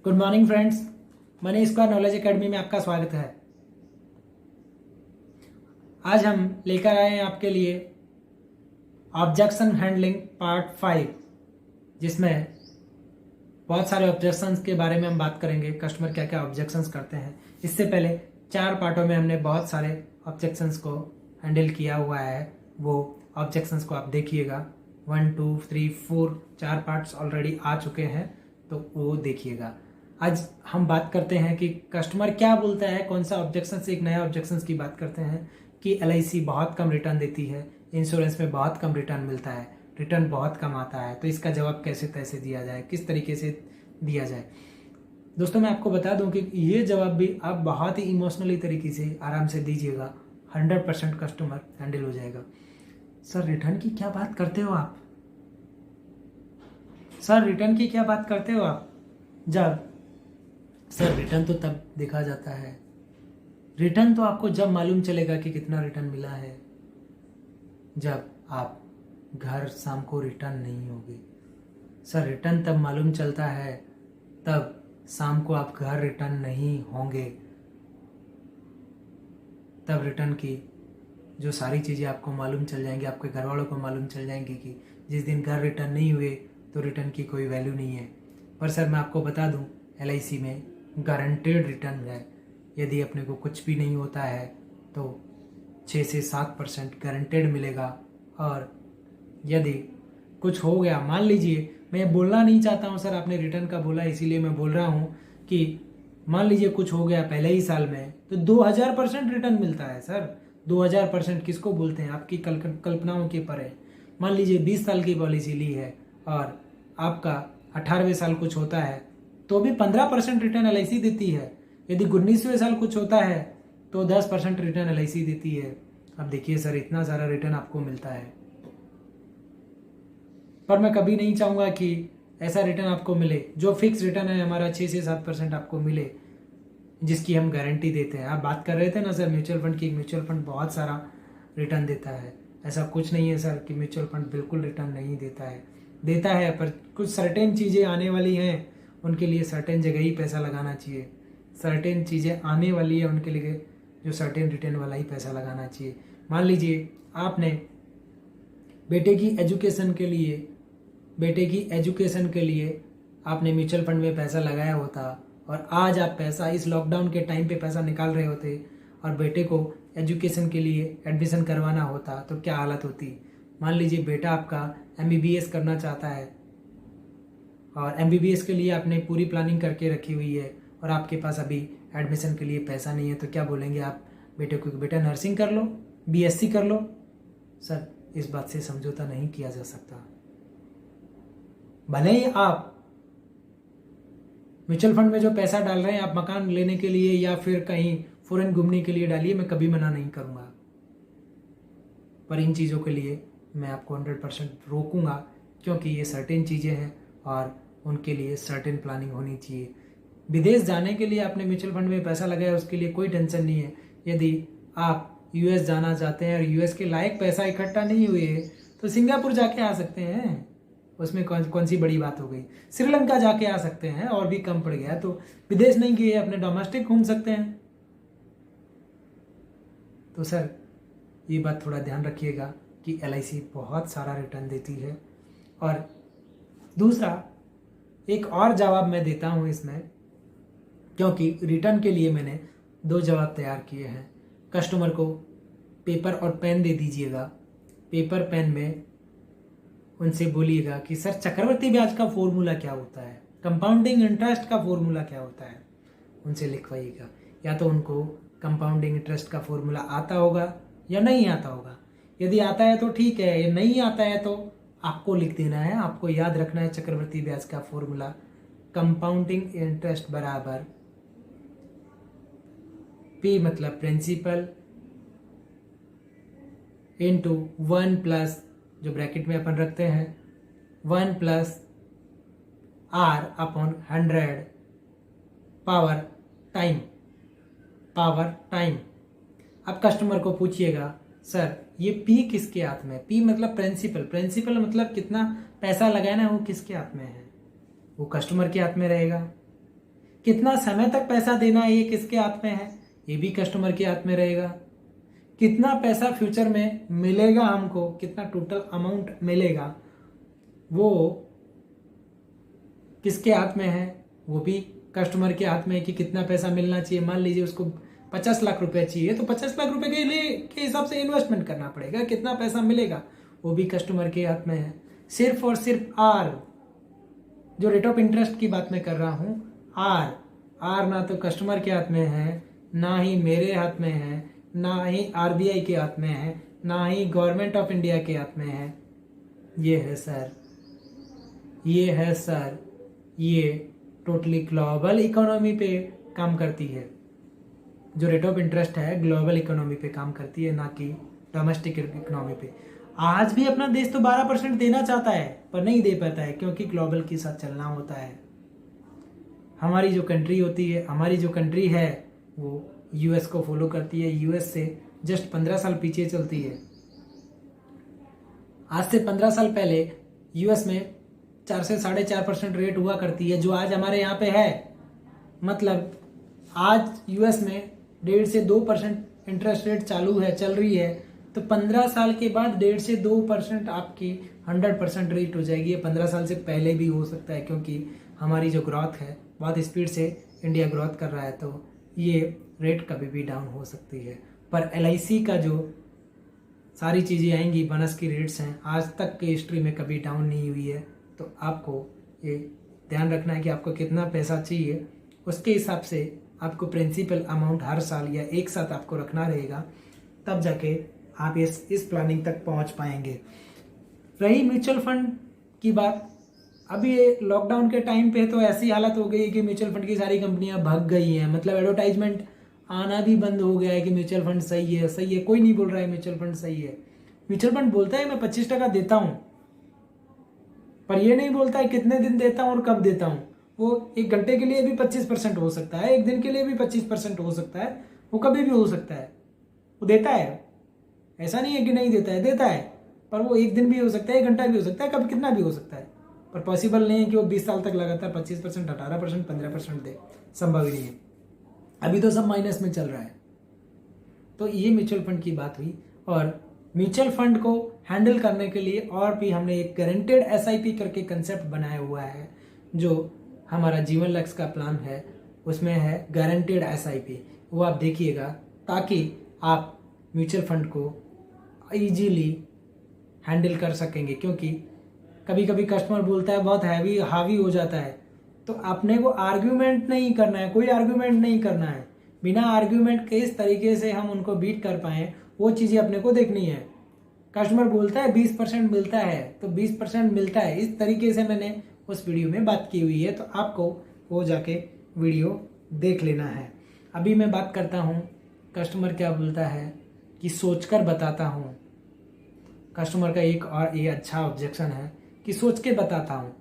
Good morning friends, money square knowledge academy में आपका स्वागत है। आज हम लेकर आए हैं आपके लिए ऑब्जेक्शन हैंडलिंग पार्ट 5, जिसमें बहुत सारे ऑब्जेक्शंस के बारे में हम बात करेंगे। कस्टमर क्या क्या ऑब्जेक्शंस करते हैं। इससे पहले 4 पार्टों में हमने बहुत सारे ऑब्जेक्शंस को हैंडल किया हुआ है। वो ऑब्जेक्शंस को आप देखिएगा। 1, 2, 3, 4 4 पार्ट्स ऑलरेडी आ चुके हैं, तो वो देखिएगा। आज हम बात करते हैं कि कस्टमर क्या बोलता है, कौन सा ऑब्जेक्शन से एक नया ऑब्जेक्शन की बात करते हैं कि LIC बहुत कम रिटर्न देती है, इंश्योरेंस में बहुत कम रिटर्न मिलता है, रिटर्न बहुत कम आता है। तो इसका जवाब कैसे तैसे दिया जाए, किस तरीके से दिया जाए। दोस्तों, मैं आपको बता दूं कि ये जवाब भी आप बहुत ही इमोशनली तरीके से आराम से दीजिएगा। 100% कस्टमर हैंडल हो जाएगा। सर, रिटर्न की क्या बात करते हो आप? सर, रिटर्न की क्या बात करते हो आप? जब सर, रिटर्न तो तब देखा जाता है। रिटर्न तो आपको जब मालूम चलेगा कि कितना रिटर्न मिला है, जब आप घर शाम को रिटर्न नहीं होगे। सर, रिटर्न तब मालूम चलता है तब शाम को आप घर रिटर्न नहीं होंगे। तब रिटर्न की जो सारी चीज़ें आपको मालूम चल जाएंगी, आपके घर वालों को मालूम चल जाएंगी कि जिस दिन घर रिटर्न नहीं हुए तो रिटर्न की कोई वैल्यू नहीं है। पर सर, मैं आपको बता दूं, LIC में गारंटेड रिटर्न है। यदि अपने को कुछ भी नहीं होता है तो 6 से 7% गारंटेड मिलेगा। और यदि कुछ हो गया, मान लीजिए, मैं बोलना नहीं चाहता हूँ सर, आपने रिटर्न का बोला इसीलिए मैं बोल रहा हूँ कि मान लीजिए कुछ हो गया पहले ही साल में, तो 2000% रिटर्न मिलता है सर। 2000% किसको बोलते हैं? आपकी कल्पनाओं के परे। मान लीजिए 20 साल की पॉलिसी ली है और आपका 18वें साल कुछ होता है तो भी 15% रिटर्न LIC देती है। यदि 19वें साल कुछ होता है तो 10% रिटर्न LIC देती है। अब देखिए सर, इतना सारा रिटर्न आपको मिलता है। पर मैं कभी नहीं चाहूँगा कि ऐसा रिटर्न आपको मिले जो फिक्स रिटर्न है हमारा 6 से 7% आपको मिले, जिसकी हम गारंटी देते हैं। आप बात कर रहे थे ना सर म्यूचुअल फंड की, म्यूचुअल फंड बहुत सारा रिटर्न देता है। ऐसा कुछ नहीं है सर कि म्यूचुअल फंड बिल्कुल रिटर्न नहीं देता है। देता है, पर कुछ सर्टेन चीज़ें आने वाली हैं, उनके लिए सर्टेन जगह ही पैसा लगाना चाहिए। सर्टेन चीज़ें आने वाली है, उनके लिए जो सर्टेन रिटर्न वाला ही पैसा लगाना चाहिए। मान लीजिए आपने बेटे की एजुकेशन के लिए आपने म्यूचुअल फंड में पैसा लगाया होता और आज आप पैसा इस लॉकडाउन के टाइम पे पैसा निकाल रहे होते और बेटे को एजुकेशन के लिए एडमिशन करवाना होता, तो क्या हालत होती। मान लीजिए बेटा आपका MBBS करना चाहता है और MBBS के लिए आपने पूरी प्लानिंग करके रखी हुई है और आपके पास अभी एडमिशन के लिए पैसा नहीं है, तो क्या बोलेंगे आप बेटे को? बेटा नर्सिंग कर लो, BSc कर लो। सर, इस बात से समझौता नहीं किया जा सकता। भले ही आप म्यूचुअल फंड में जो पैसा डाल रहे हैं आप मकान लेने के लिए या फिर कहीं फॉरेन घूमने के लिए डालिए, मैं कभी मना नहीं करूंगा। पर इन चीज़ों के लिए मैं आपको 100% रोकूंगा, क्योंकि ये सर्टेन चीज़ें हैं और उनके लिए सर्टेन प्लानिंग होनी चाहिए। विदेश जाने के लिए आपने म्यूचुअल फंड में पैसा लगाया, उसके लिए कोई टेंशन नहीं है। यदि आप US जाना चाहते हैं और US के लायक पैसा इकट्ठा नहीं हुए तो सिंगापुर जाके आ सकते हैं। उसमें कौन सी बड़ी बात हो गई। श्रीलंका जाके आ सकते हैं और भी कम पड़ गया, तो विदेश नहीं गए, अपने डोमेस्टिक घूम सकते हैं। तो सर, ये बात थोड़ा ध्यान रखिएगा कि LIC बहुत सारा रिटर्न देती है। और दूसरा, एक और जवाब मैं देता हूँ इसमें, क्योंकि रिटर्न के लिए मैंने 2 जवाब तैयार किए हैं। कस्टमर को पेपर और पेन दे दीजिएगा। पेपर पेन में उनसे बोलिएगा कि सर, चक्रवृद्धि ब्याज का फॉर्मूला क्या होता है, कंपाउंडिंग इंटरेस्ट का फॉर्मूला क्या होता है, उनसे लिखवाइएगा। या तो उनको कंपाउंडिंग इंटरेस्ट का फॉर्मूला आता होगा या नहीं आता होगा। यदि आता है तो ठीक है, या नहीं आता है तो आपको लिख देना है, आपको याद रखना है चक्रवृद्धि ब्याज का फॉर्मूला कंपाउंडिंग इंटरेस्ट बराबर P मतलब प्रिंसिपल इनटू 1 प्लस, जो ब्रैकेट में अपन रखते हैं, 1 plus R upon 100 power time. अब कस्टमर को पूछिएगा, सर ये P किसके हाथ में? P मतलब प्रिंसिपल मतलब कितना पैसा लगाना है, वो किसके हाथ में है? वो कस्टमर के हाथ में रहेगा। कितना समय तक पैसा देना है ये किसके हाथ में है, ये भी कस्टमर के हाथ में रहेगा। कितना पैसा फ्यूचर में मिलेगा हमको, कितना टोटल अमाउंट मिलेगा, वो किसके हाथ में है, वो भी कस्टमर के हाथ में है कि कितना पैसा मिलना चाहिए। मान लीजिए उसको 50 लाख रुपए चाहिए, तो 50 लाख रुपए के लिए के हिसाब से इन्वेस्टमेंट करना पड़ेगा। कितना पैसा मिलेगा वो भी कस्टमर के हाथ में है। सिर्फ और सिर्फ आर, जो रेट ऑफ इंटरेस्ट की बात मैं कर रहा हूं, आर ना तो कस्टमर के हाथ में है, ना ही मेरे हाथ में है, ना ही आरबीआई के हाथ में है, ना ही गवर्नमेंट ऑफ इंडिया के हाथ में है। ये है सर, ये है सर, ये टोटली ग्लोबल इकोनॉमी पे काम करती है। जो रेट ऑफ इंटरेस्ट है ग्लोबल इकोनॉमी पे काम करती है, ना कि डोमेस्टिक इकोनॉमी पे। आज भी अपना देश तो 12% देना चाहता है पर नहीं दे पाता है, क्योंकि ग्लोबल के साथ चलना होता है। हमारी जो कंट्री होती है, हमारी जो कंट्री है वो यूएस को फॉलो करती है, यूएस से जस्ट 15 साल पीछे चलती है। आज से 15 साल पहले यूएस में 4 से 4.5% रेट हुआ करती है, जो आज हमारे यहाँ पे है। मतलब आज यूएस में 1.5 से 2% इंटरेस्ट रेट चालू है, चल रही है, तो 15 साल के बाद 1.5 से 2% आपकी 100% रेट हो जाएगी। ये 15 साल से पहले भी हो सकता है, क्योंकि हमारी जो ग्रोथ है बहुत स्पीड से इंडिया ग्रोथ कर रहा है, तो ये रेट कभी भी डाउन हो सकती है। पर LIC का जो सारी चीज़ें आएंगी, बोनस की रेट्स हैं, आज तक की हिस्ट्री में कभी डाउन नहीं हुई है। तो आपको ये ध्यान रखना है कि आपको कितना पैसा चाहिए, उसके हिसाब से आपको प्रिंसिपल अमाउंट हर साल या एक साथ आपको रखना रहेगा, तब जाके आप इस प्लानिंग तक पहुंच पाएंगे। रही म्यूचुअल फंड की बात, अभी ये लॉकडाउन के टाइम पे तो ऐसी हालत हो गई है कि म्यूचुअल फंड की सारी कंपनियां भाग गई हैं। मतलब एडवर्टाइजमेंट आना भी बंद हो गया है कि म्यूचुअल फंड सही है, सही है। कोई नहीं बोल रहा है म्यूचुअल फंड सही है। म्यूचुअल फंड बोलता है मैं 25% देता हूं, पर ये नहीं बोलता है कितने दिन देता हूं और कब देता हूं। वो 1 घंटे के लिए भी 25% हो सकता है, 1 दिन के लिए भी 25% हो सकता है, वो कभी भी हो सकता है। वो देता है, ऐसा नहीं है कि नहीं देता है, देता है, पर वो 1 दिन भी हो सकता है, 1 घंटा भी हो सकता है, कभी कितना भी हो सकता है। पर पॉसिबल नहीं है कि वो 20 साल तक लगातार 25%, 18%, 15% दे, संभव ही नहीं है। अभी तो सब माइनस में चल रहा है। तो ये म्यूचुअल फंड की बात हुई। और म्यूचुअल फंड को हैंडल करने के लिए और भी हमने एक गारंटेड SIP करके कंसेप्ट बनाया हुआ है, जो हमारा जीवन लक्ष्य का प्लान है, उसमें है गारंटेड SIP। वो आप देखिएगा, ताकि आप म्यूचुअल फंड को इजीली हैंडल कर सकेंगे। क्योंकि कभी कभी कस्टमर बोलता है बहुत हैवी हावी हो जाता है, तो आपने को आर्ग्यूमेंट नहीं करना है, कोई आर्ग्यूमेंट नहीं करना है। बिना आर्ग्यूमेंट के इस तरीके से हम उनको बीट कर पाए, वो चीज़ें अपने को देखनी है। कस्टमर बोलता है 20% मिलता है, तो 20% मिलता है, इस तरीके से मैंने उस वीडियो में बात की हुई है। तो आपको वो जाके वीडियो देख लेना है। अभी मैं बात करता हूँ कस्टमर क्या बोलता है कि सोचकर बताता हूँ। कस्टमर का एक और ये अच्छा ऑब्जेक्शन है कि सोच के बताता हूँ।